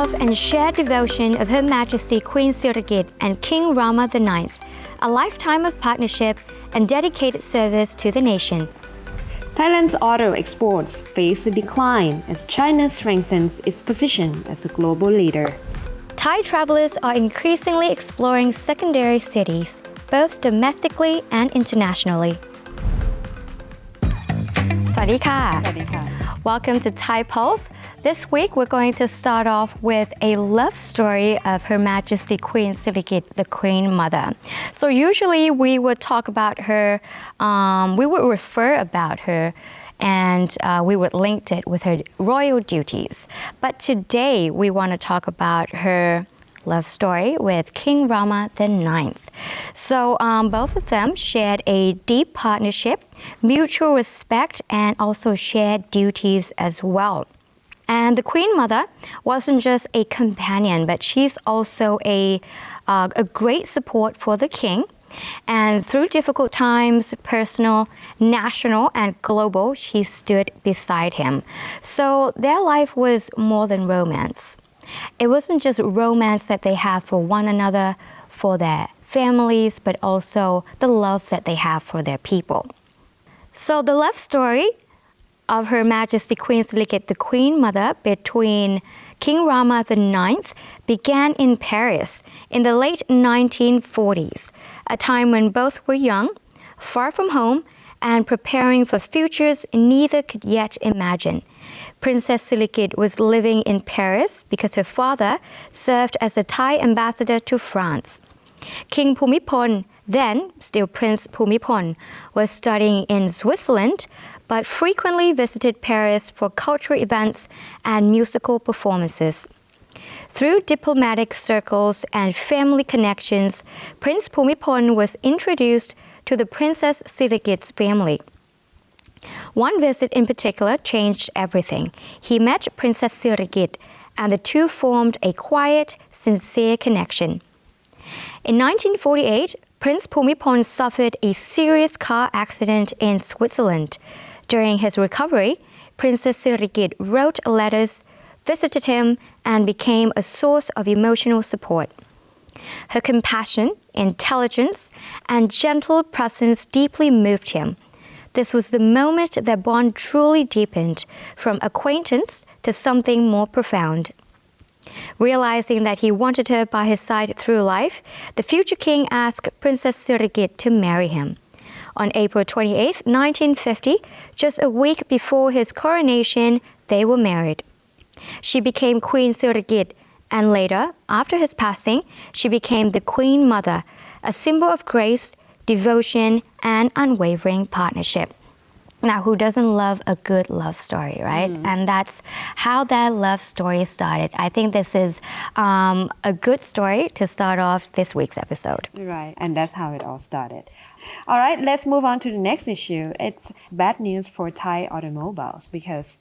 love and shared devotion of Her Majesty Queen Sirikit and King Rama IX, a lifetime of partnership and dedicated service to the nation. Thailand's auto exports face a decline as China strengthens its position as a global leader. Thai travelers are increasingly exploring secondary cities, both domestically and internationally. สวัสดีค่ะ Welcome to Thai Pulse. This week we're going to start off with a love story of Her Majesty Queen Sirikit, the Queen Mother. So usually we would talk about her, we would refer about her, and we would link it with her royal duties. But today we want to talk about her love story with King Rama IX. So both of them shared a deep partnership, mutual respect, and also shared duties as well. And the Queen Mother wasn't just a companion, but she's also a great support for the king. And through difficult times, personal, national, and global, she stood beside him. So their life was more than romance. It wasn't just romance that they have for one another, for their families, but also the love that they have for their people. So the love story of Her Majesty Queen Sirikit, the Queen Mother, between King Rama IX began in Paris in the late 1940s, a time when both were young, far from home, and preparing for futures neither could yet imagine. Princess Sirikit was living in Paris because her father served as a Thai ambassador to France. King Bhumibol, then still Prince Bhumibol, was studying in Switzerland, but frequently visited Paris for cultural events and musical performances. Through diplomatic circles and family connections, Prince Bhumibol was introduced to the Princess Sirikit's family. One visit in particular changed everything. He met Princess Sirikit, and the two formed a quiet, sincere connection. In 1948, Prince Bhumibol suffered a serious car accident in Switzerland. During his recovery, Princess Sirikit wrote letters, visited him, and became a source of emotional support. Her compassion, intelligence, and gentle presence deeply moved him. This was the moment their bond truly deepened from acquaintance to something more profound. Realizing that he wanted her by his side through life, the future king asked Princess Sirikit to marry him. On April 28, 1950, just a week before his coronation, they were married. She became Queen Sirikit, and later, after his passing, she became the Queen Mother, a symbol of grace, devotion, and unwavering partnership. Now, who doesn't love a good love story, right? And that's how that love story started. I think this is a good story to start off this week's episode. Right, and that's how it all started. All right, let's move on to the next issue. It's bad news for Thai automobiles because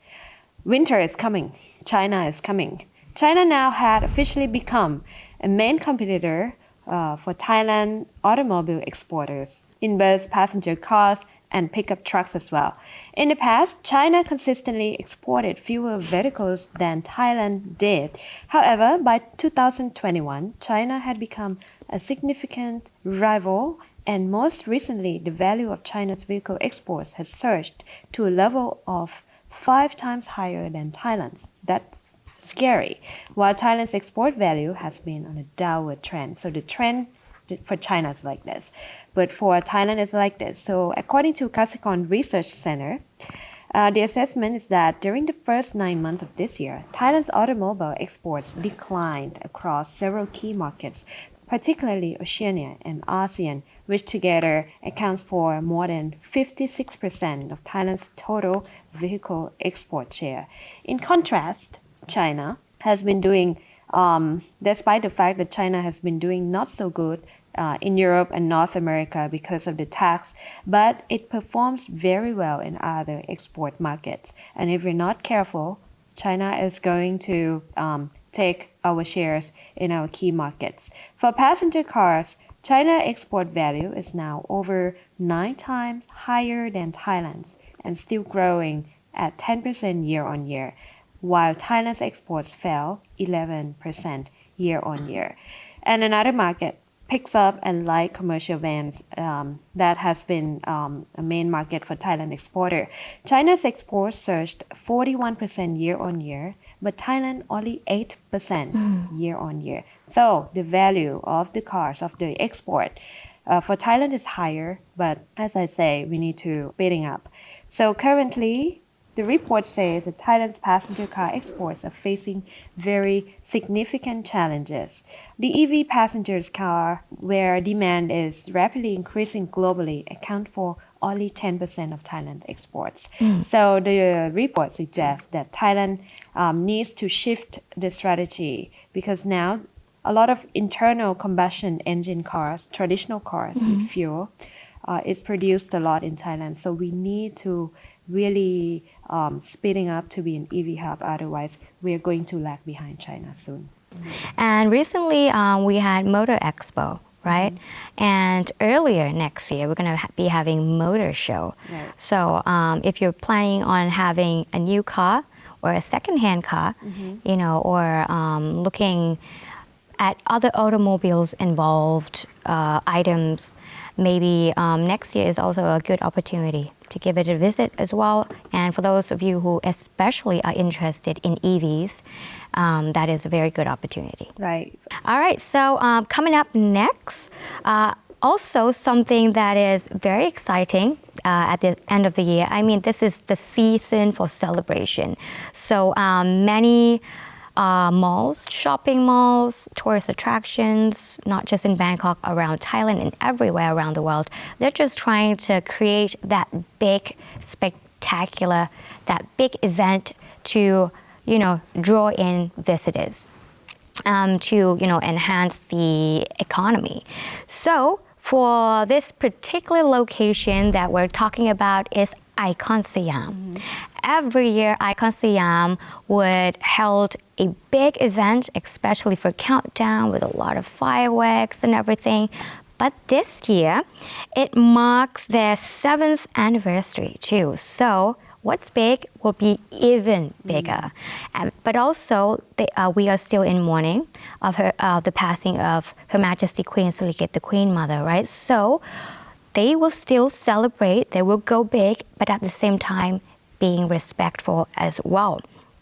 winter is coming. China is coming. China now had officially become a main competitor for Thailand automobile exporters in both passenger cars and pickup trucks as well. In the past, China consistently exported fewer vehicles than Thailand did. However, by 2021, China had become a significant rival, and most recently, the value of China's vehicle exports has surged to a level of 5 times higher than Thailand's. That's scary. While Thailand's export value has been on a downward trend. So the trend for China is like this, but for Thailand it's like this. So according to Kasikon Research Center, the assessment is that during the first 9 months of this year, Thailand's automobile exports declined across several key markets, particularly Oceania and ASEAN, which together accounts for more than 56% of Thailand's total vehicle export share. In contrast, China has been doing, despite the fact that China has been doing not so good in Europe and North America because of the tax, but it performs very well in other export markets. And if we're not careful, China is going to take our shares in our key markets. For passenger cars, China export value is now over 9 times higher than Thailand's and still growing at 10% year on year. while Thailand's exports fell 11% year on year. And another market picks up and light commercial vans that has been a main market for Thailand exporter. China's exports surged 41% year on year, but Thailand only 8% year on year. Though the value of the cars of the export for Thailand is higher, but as I say, we need to speeding up. So currently, the report says that Thailand's passenger car exports are facing very significant challenges. The EV passengers car, where demand is rapidly increasing globally, account for only 10% of Thailand exports. So the report suggests that Thailand needs to shift the strategy because now a lot of internal combustion engine cars, traditional cars with fuel, is produced a lot in Thailand. So we need to really speeding up to be an EV hub. Otherwise, we are going to lag behind China soon. And recently, we had Motor Expo, right? And earlier next year, we're going to be having Motor Show. Right. So if you're planning on having a new car or a secondhand car, you know, or looking at other automobiles involved items, maybe next year is also a good opportunity to give it a visit as well. And for those of you who especially are interested in EVs, that is a very good opportunity. Right. All right, so coming up next, also something that is very exciting at the end of the year. I mean, this is the season for celebration. So many malls, shopping malls, tourist attractions, not just in Bangkok, around Thailand and everywhere around the world. They're just trying to create that big, spectacular, that big event to, you know, draw in visitors, to, you know, enhance the economy. So for this particular location that we're talking about is ICONSIAM. Every year, ICONSIAM would hold a big event, especially for countdown with a lot of fireworks and everything. But this year, it marks their 7th anniversary too. So what's big will be even bigger. But also, we are still in mourning of the passing of Her Majesty Queen Sirikit, the Queen Mother, right? So they will still celebrate, they will go big, but at the same time, being respectful as well.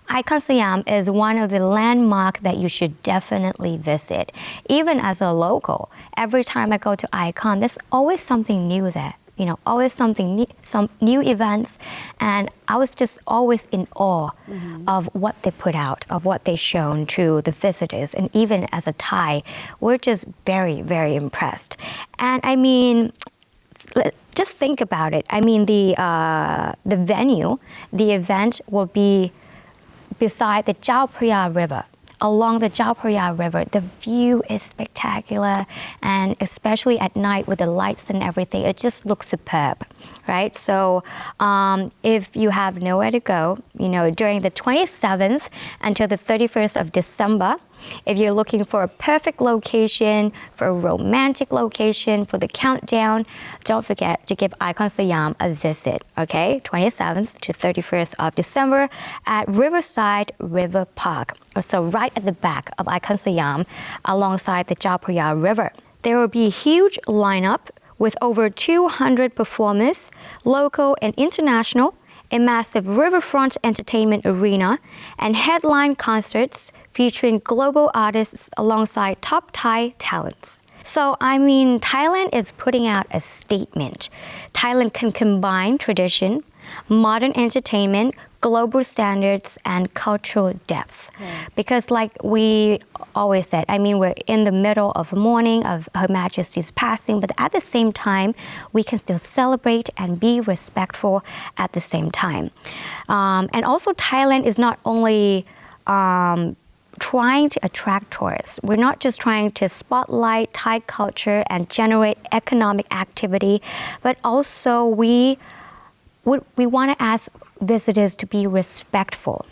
ICONSIAM is one of the landmarks that you should definitely visit. Even as a local, every time I go to ICON, there's always something new there. You know, always something new, some new events, and I was just always in awe of what they put out, of what they shown to the visitors, and even as a Thai, we're just very, very impressed. And I mean, just think about it. I mean, the venue, the event will be beside the Chao Phraya River. Along the Chao Phraya River, the view is spectacular, and especially at night with the lights and everything, it just looks superb, right? So if you have nowhere to go, you know, during the 27th until the 31st of December, if you're looking for a perfect location, for a romantic location, for the countdown, don't forget to give ICONSIAM a visit, okay? 27th to 31st of December at Riverside River Park. So right at the back of ICONSIAM alongside the Chao Phraya River. There will be a huge lineup with over 200 performers, local and international, a massive riverfront entertainment arena, and headline concerts featuring global artists alongside top Thai talents. So, I mean, Thailand is putting out a statement. Thailand can combine tradition, modern entertainment, global standards, and cultural depth. Because like we always said, I mean, we're in the middle of mourning of Her Majesty's passing, but at the same time, we can still celebrate and be respectful at the same time. And also Thailand is not only trying to attract tourists. We're not just trying to spotlight Thai culture and generate economic activity, but also we want to ask visitors to be respectful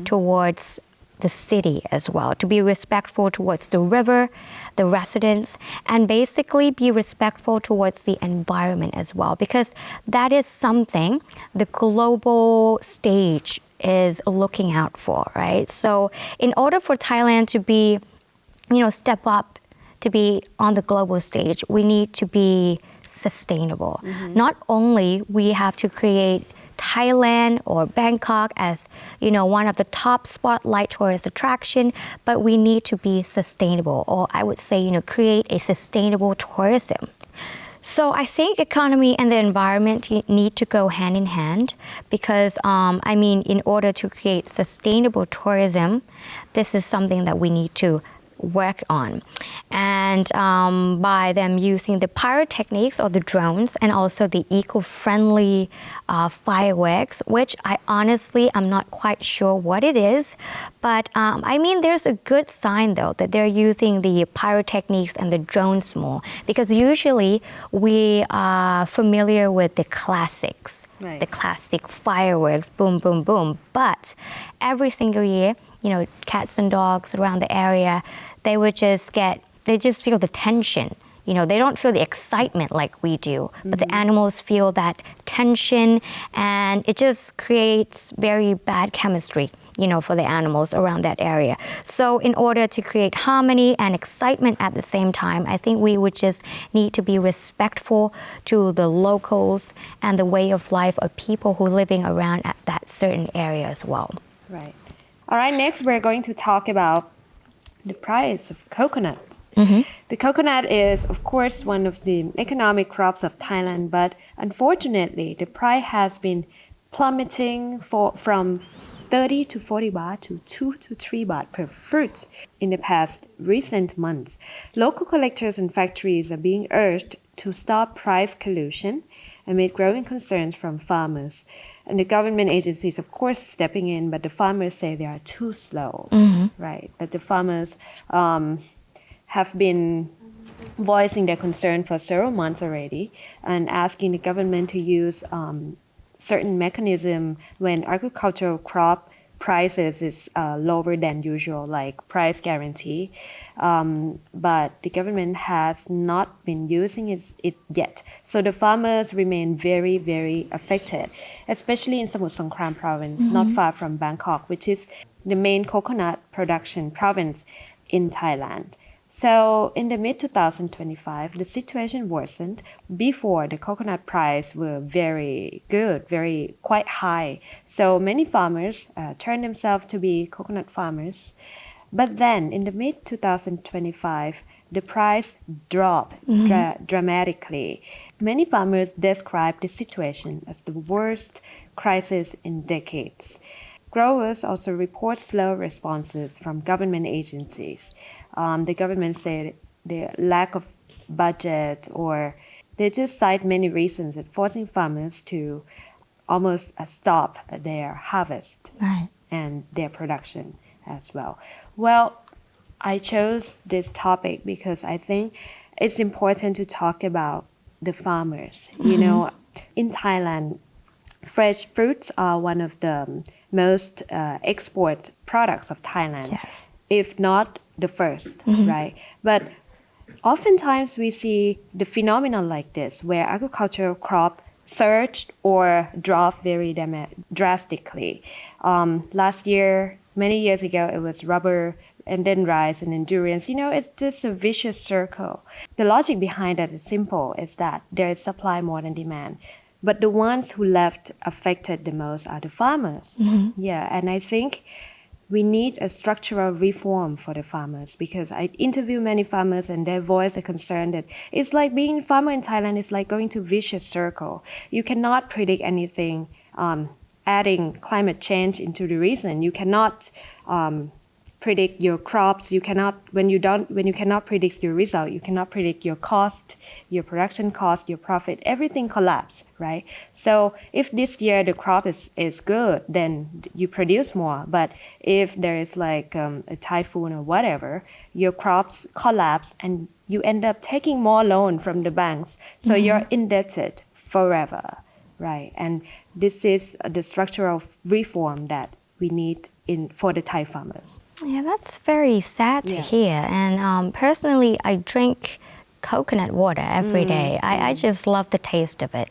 towards the city as well, to be respectful towards the river, the residents, and basically be respectful towards the environment as well, because that is something the global stage is looking out for, right? So in order for Thailand to be, step up to be on the global stage, we need to be sustainable. Not only we have to create Thailand or Bangkok as one of the top spotlight tourist attraction, but we need to be sustainable, or I would say create a sustainable tourism. So I think economy and the environment need to go hand in hand because in order to create sustainable tourism, this is something that we need to work on. And by them using the pyrotechnics or the drones and also the eco-friendly fireworks, which I'm not quite sure what it is. But there's a good sign though that they're using the pyrotechnics and the drones more because usually we are familiar with the classics, right. The classic fireworks, boom, boom, boom. But every single year, cats and dogs around the area, they just feel the tension. They don't feel the excitement like we do, but the animals feel that tension and it just creates very bad chemistry, for the animals around that area. So in order to create harmony and excitement at the same time, I think we would just need to be respectful to the locals and the way of life of people who are living around at that certain area as well. Right. All right, next we're going to talk about the price of coconuts. The coconut is, of course, one of the economic crops of Thailand, but unfortunately, the price has been plummeting from 30 to 40 baht to 2 to 3 baht per fruit in the past recent months. Local collectors and factories are being urged to stop price collusion amid growing concerns from farmers. And the government agencies, of course, stepping in, but the farmers say they are too slow, right? That the farmers have been voicing their concern for several months already and asking the government to use certain mechanism when agricultural crop prices is lower than usual, like price guarantee. But the government has not been using it yet. So the farmers remain very, very affected, especially in Samut Songkhram province, not far from Bangkok, which is the main coconut production province in Thailand. So in the mid-2025, the situation worsened. Before, the coconut price were very good, quite high. So many farmers turned themselves to be coconut farmers. But then in the mid-2025, the price dropped dramatically. Many farmers describe the situation as the worst crisis in decades. Growers also report slow responses from government agencies. The government said the lack of budget, or they just cite many reasons that forcing farmers to almost stop their harvest and their production as well. Well, I chose this topic because I think it's important to talk about the farmers. In Thailand, fresh fruits are one of the most export products of Thailand. Yes. If not the first, right? But oftentimes we see the phenomenon like this, where agricultural crop surged or dropped very drastically. Last year, many years ago, it was rubber and then rice and then durians. It's just a vicious circle. The logic behind that is simple, is that there is supply more than demand. But the ones who left affected the most are the farmers. Yeah, and I think we need a structural reform for the farmers, because I interview many farmers and they voice a concern that it's like being a farmer in Thailand is like going to vicious circle. You cannot predict anything. Adding climate change into the reason, you cannot predict your crops. You cannot when you cannot predict your result, you cannot predict your cost, your production cost, your profit. Everything collapse, right? So if this year the crop is good, then you produce more. But if there is like a typhoon or whatever, your crops collapse and you end up taking more loan from the banks. So you're indebted forever, right? And this is the structural reform that we need for the Thai farmers. Yeah, that's very sad to hear. And personally, I drink coconut water every day. I just love the taste of it.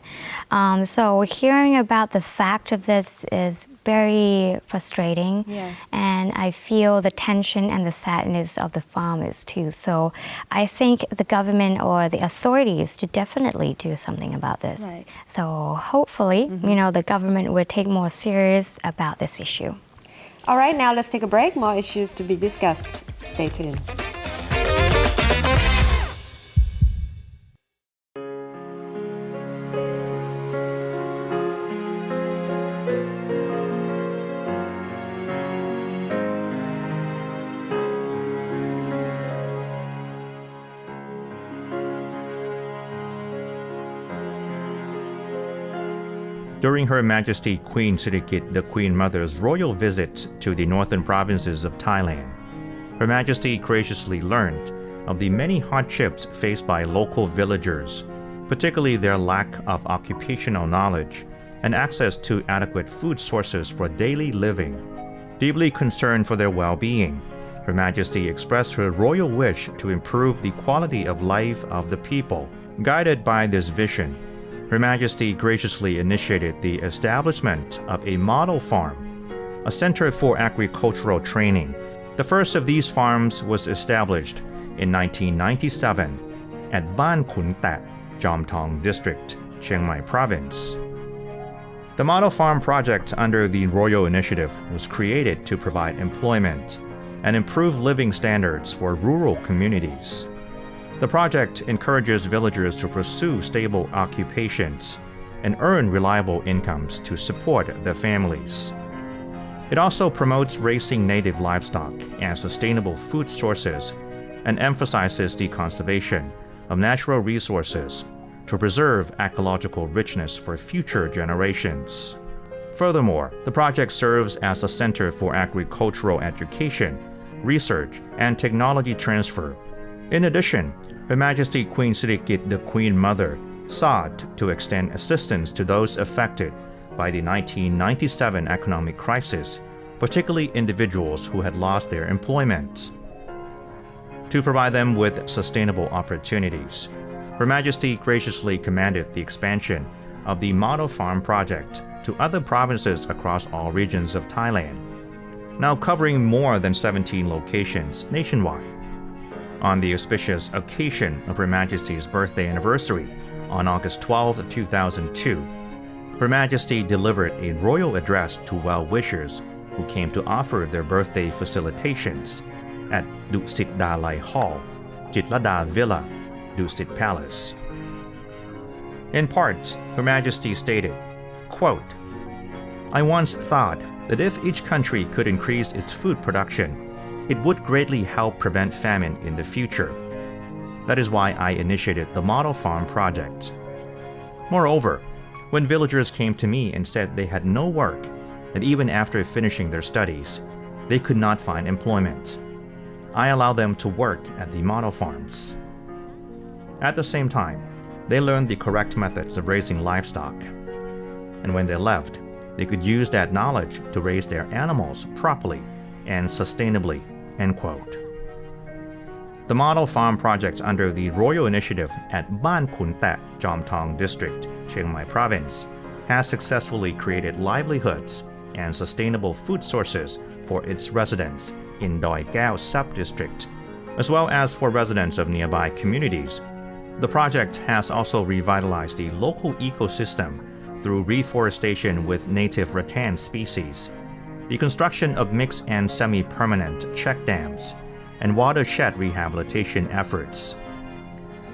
So hearing about the fact of this is very frustrating. Yeah. And I feel the tension and the sadness of the farmers too. So I think the government or the authorities should definitely do something about this. Right. So hopefully, the government will take more serious about this issue. All right, now let's take a break. More issues to be discussed. Stay tuned. During Her Majesty Queen Sirikit, the Queen Mother's royal visit to the northern provinces of Thailand, Her Majesty graciously learned of the many hardships faced by local villagers, particularly their lack of occupational knowledge and access to adequate food sources for daily living. Deeply concerned for their well-being, Her Majesty expressed her royal wish to improve the quality of life of the people. Guided by this vision, Her Majesty graciously initiated the establishment of a model farm, a center for agricultural training. The first of these farms was established in 1997 at Ban Khun Tat, Jom Thong District, Chiang Mai Province. The model farm project under the Royal Initiative was created to provide employment and improve living standards for rural communities. The project encourages villagers to pursue stable occupations and earn reliable incomes to support their families. It also promotes raising native livestock and sustainable food sources and emphasizes the conservation of natural resources to preserve ecological richness for future generations. Furthermore, the project serves as a center for agricultural education, research, and technology transfer. In addition, Her Majesty Queen Sirikit, the Queen Mother, sought to extend assistance to those affected by the 1997 economic crisis, particularly individuals who had lost their employment. To provide them with sustainable opportunities, Her Majesty graciously commanded the expansion of the Model Farm project to other provinces across all regions of Thailand, now covering more than 17 locations nationwide. On the auspicious occasion of Her Majesty's birthday anniversary on August 12, 2002, Her Majesty delivered a royal address to well-wishers who came to offer their birthday facilitations at Dusit Dalai Hall, Jitlada Villa, Dusit Palace. In part, Her Majesty stated, quote, "I once thought that if each country could increase its food production, it would greatly help prevent famine in the future. That is why I initiated the Model Farm project. Moreover, when villagers came to me and said they had no work, and even after finishing their studies, they could not find employment, I allowed them to work at the model farms. At the same time, they learned the correct methods of raising livestock. And when they left, they could use that knowledge to raise their animals properly and sustainably." End quote. The model farm project under the Royal Initiative at Ban Khun Tat, Jom Thong District, Chiang Mai Province, has successfully created livelihoods and sustainable food sources for its residents in Doi Gao sub-district, as well as for residents of nearby communities. The project has also revitalized the local ecosystem through reforestation with native rattan species, the construction of mixed and semi-permanent check dams, and watershed rehabilitation efforts.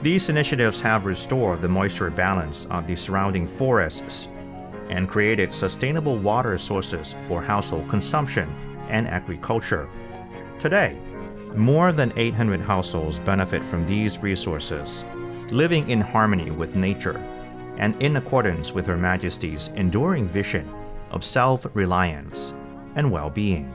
These initiatives have restored the moisture balance of the surrounding forests and created sustainable water sources for household consumption and agriculture. Today, more than 800 households benefit from these resources, living in harmony with nature and in accordance with Her Majesty's enduring vision of self-reliance and well-being.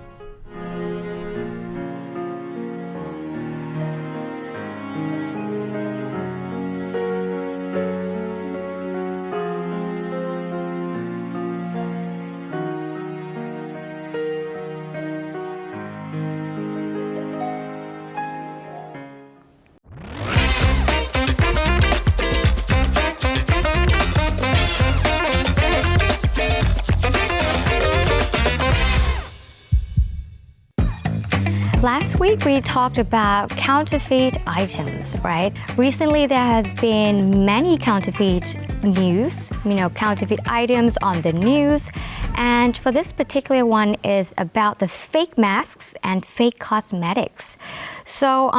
Last week we talked about counterfeit items, right? Recently there has been many counterfeit news, counterfeit items on the news. And for this particular one is about the fake masks and fake cosmetics. So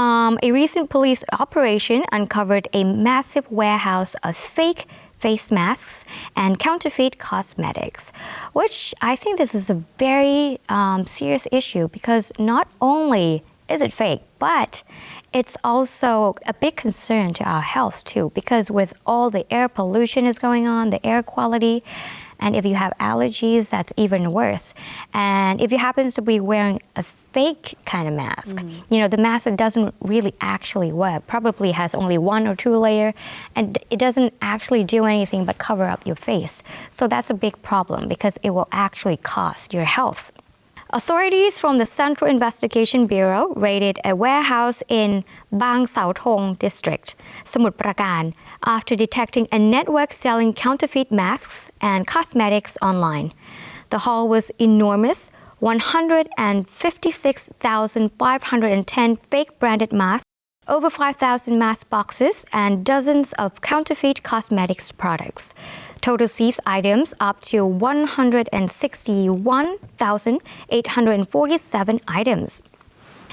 a recent police operation uncovered a massive warehouse of fake face masks and counterfeit cosmetics, which I think this is a very serious issue because not only is it fake, but it's also a big concern to our health too, because with all the air pollution is going on, the air quality, and if you have allergies, that's even worse. And if you happen to be wearing a fake kind of mask, the mask that doesn't really actually work, probably has only 1 or 2 layers, and it doesn't actually do anything but cover up your face. So that's a big problem because it will actually cost your health. Authorities from the Central Investigation Bureau raided a warehouse in Bang Sao Thong district, Samut Prakan, after detecting a network selling counterfeit masks and cosmetics online. The haul was enormous, 156,510 fake branded masks, over 5,000 mask boxes, and dozens of counterfeit cosmetics products. Total seized items up to 161,847 items.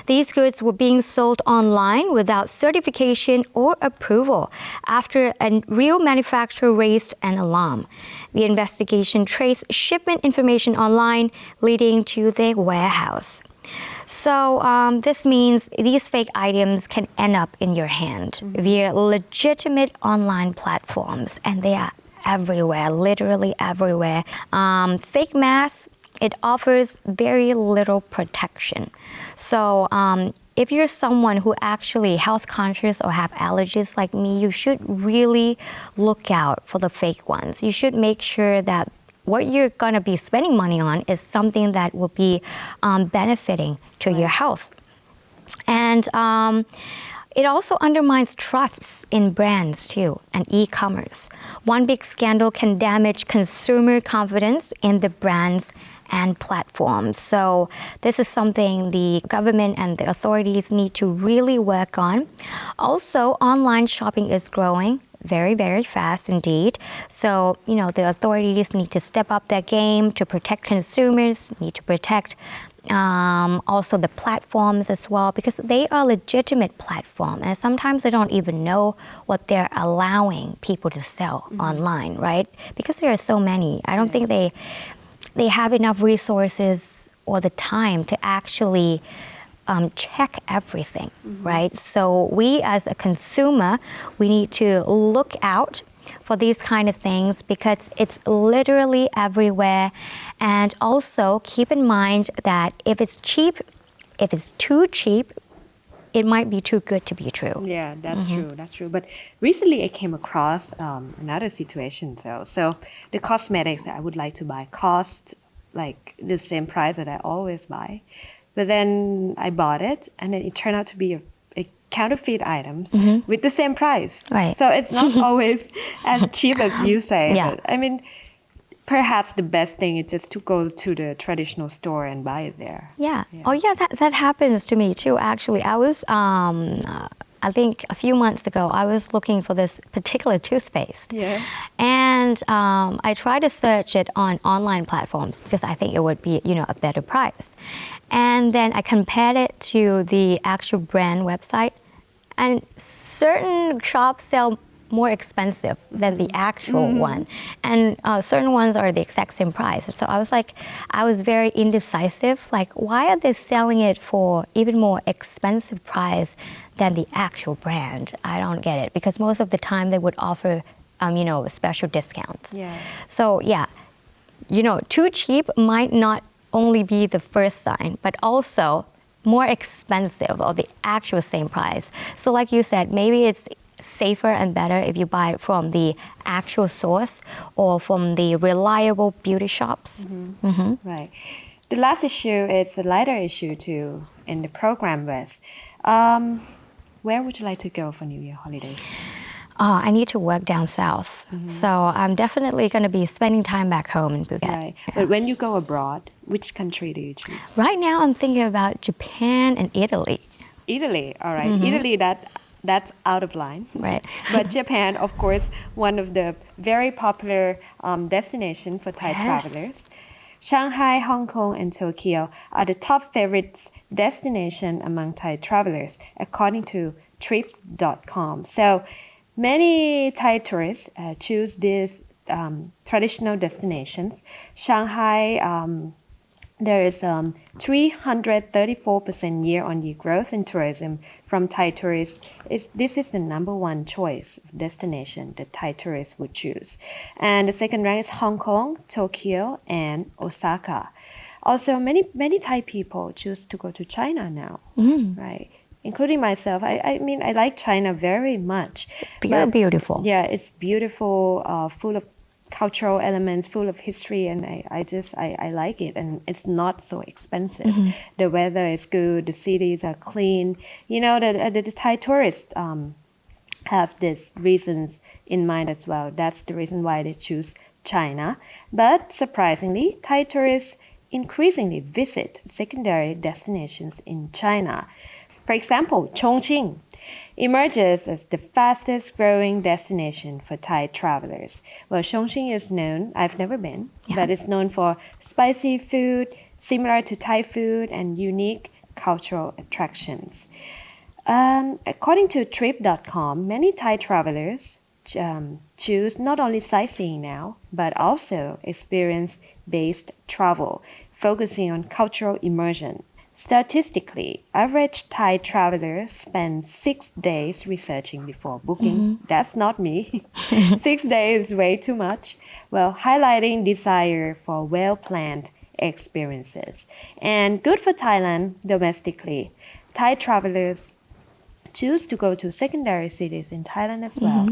These goods were being sold online without certification or approval after a real manufacturer raised an alarm. The investigation traced shipment information online leading to the warehouse. So this means these fake items can end up in your hand via legitimate online platforms, and they are everywhere, literally everywhere. Fake masks, it offers very little protection. So if you're someone who actually health conscious or have allergies like me, you should really look out for the fake ones. You should make sure that what you're going to be spending money on is something that will be benefiting to your health. And it also undermines trusts in brands too and e-commerce. One big scandal can damage consumer confidence in the brands and platforms. So this is something the government and the authorities need to really work on. Also, online shopping is growing very, very fast indeed. So, the authorities need to step up their game to protect consumers, need to protect also the platforms as well, because they are legitimate platform, and sometimes they don't even know what they're allowing people to sell online, right? Because there are so many. I don't think they have enough resources or the time to actually check everything, right? So we as a consumer, we need to look out for these kind of things because it's literally everywhere. And also keep in mind that if it's cheap, if it's too cheap, it might be too good to be true. Yeah, that's true. That's true. But recently I came across another situation though. So the cosmetics that I would like to buy cost like the same price that I always buy. But then I bought it and then it turned out to be a counterfeit items with the same price. Right. So it's not always as cheap as you say. Yeah. But, I mean, perhaps the best thing is just to go to the traditional store and buy it there. Yeah. Oh yeah, that happens to me too. Actually, I was I think a few months ago, I was looking for this particular toothpaste. Yeah. And I tried to search it on online platforms because I think it would be, a better price. And then I compared it to the actual brand website, and certain shops sell more expensive than the actual one, and certain ones are the exact same price. So I was very indecisive, like why are they selling it for even more expensive price than the actual brand? I don't get it, because most of the time they would offer special discounts. Yeah. So yeah, too cheap might not only be the first sign, but also more expensive or the actual same price. So like you said, maybe it's safer and better if you buy it from the actual source or from the reliable beauty shops. Right. The last issue is a lighter issue to end the program with. Where would you like to go for New Year holidays? I need to work down south. So I'm definitely going to be spending time back home in Phuket. Right. But when you go abroad, which country do you choose? Right now, I'm thinking about Japan and Italy. Italy, all right. Italy, that's out of line. Right. But Japan, of course, one of the very popular destination for Thai Yes. travelers. Shanghai, Hong Kong, and Tokyo are the top favorites destination among Thai travelers, according to Trip.com. So many Thai tourists choose these traditional destinations. Shanghai, there is 334% year-on-year growth in tourism from Thai tourists. This is the number one choice of destination that Thai tourists would choose. And the second rank is Hong Kong, Tokyo, and Osaka. Also, many Thai people choose to go to China now, right? Including myself. I mean, I like China very much. Very but beautiful. Yeah, it's beautiful, full of cultural elements, full of history, and I like it. And it's not so expensive. The weather is good. The cities are clean. You know, the Thai tourists have these reasons in mind as well. That's the reason why they choose China. But surprisingly, Thai tourists increasingly visit secondary destinations in China. For example, Chongqing emerges as the fastest growing destination for Thai travelers. Well, Chongqing is known, I've never been, but it's known for spicy food, similar to Thai food, and unique cultural attractions. According to Trip.com, many Thai travelers choose not only sightseeing now, but also experience-based travel, focusing on cultural immersion. Statistically, average Thai travelers spend 6 days researching before booking. That's not me. 6 days is way too much. Well, highlighting desire for well-planned experiences. And good for Thailand domestically. Thai travelers choose to go to secondary cities in Thailand as well.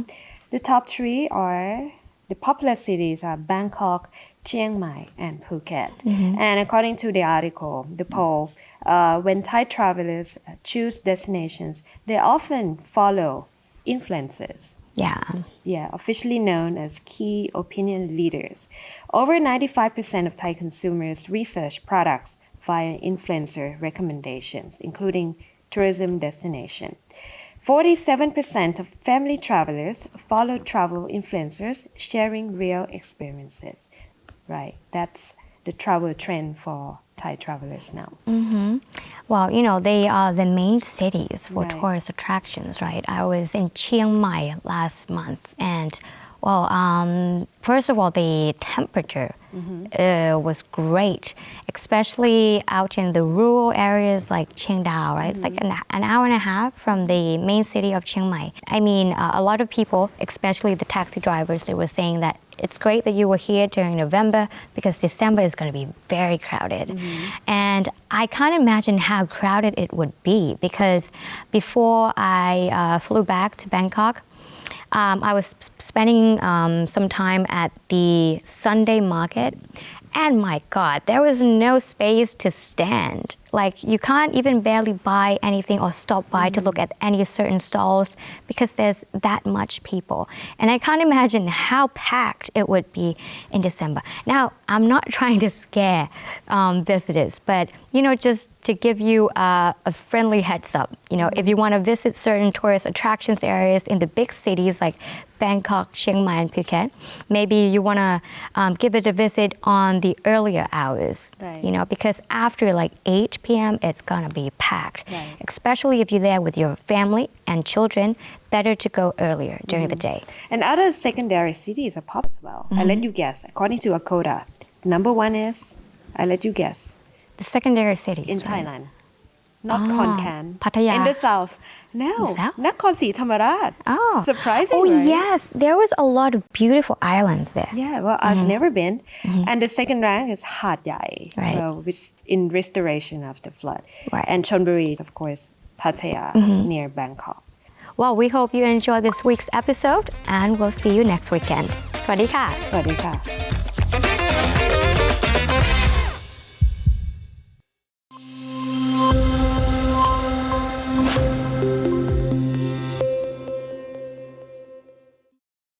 The top three are, the popular cities are Bangkok, Chiang Mai, and Phuket. And according to the article, the poll, when Thai travelers choose destinations, they often follow influencers. Yeah. Officially known as key opinion leaders. Over 95% of Thai consumers research products via influencer recommendations, including tourism destination. 47% of family travelers follow travel influencers sharing real experiences. Right, that's the travel trend for Thai travelers now. Well, you know, they are the main cities for Right. tourist attractions, right? I was in Chiang Mai last month, and well, first of all, the temperature was great, especially out in the rural areas like Qingdao, right? It's like an hour and a half from the main city of Chiang Mai. I mean, a lot of people, especially the taxi drivers, they were saying that it's great that you were here during November because December is going to be very crowded. And I can't imagine how crowded it would be because before I flew back to Bangkok, I was spending some time at the Sunday market, and my God, there was no space to stand. Like, you can't even barely buy anything or stop by to look at any certain stalls because there's that much people. And I can't imagine how packed it would be in December. Now, I'm not trying to scare visitors, but, you know, just to give you a friendly heads up, you know, if you want to visit certain tourist attractions areas in the big cities like Bangkok, Chiang Mai, and Phuket, maybe you want to give it a visit on the earlier hours, you know, because after like 8 p.m., it's going to be packed. Right. Especially if you're there with your family and children, better to go earlier during the day. And other secondary cities are popular as well. I let you guess. According to Akoda, number one is, I let you guess, The secondary cities. in right? Thailand. Not Khon Kaen. Pattaya. In the south. No. The south? Nakhon Si Thammarat. Oh. Surprising, Oh, right? yes. There was a lot of beautiful islands there. Yeah, well, I've never been. And the second rank is Hat Yai, Right. well, which is in restoration after flood. Right. And Chonburi, of course, Pattaya, near Bangkok. Well, we hope you enjoyed this week's episode, and we'll see you next weekend. สวัสดีค่ะ สวัสดีค่ะ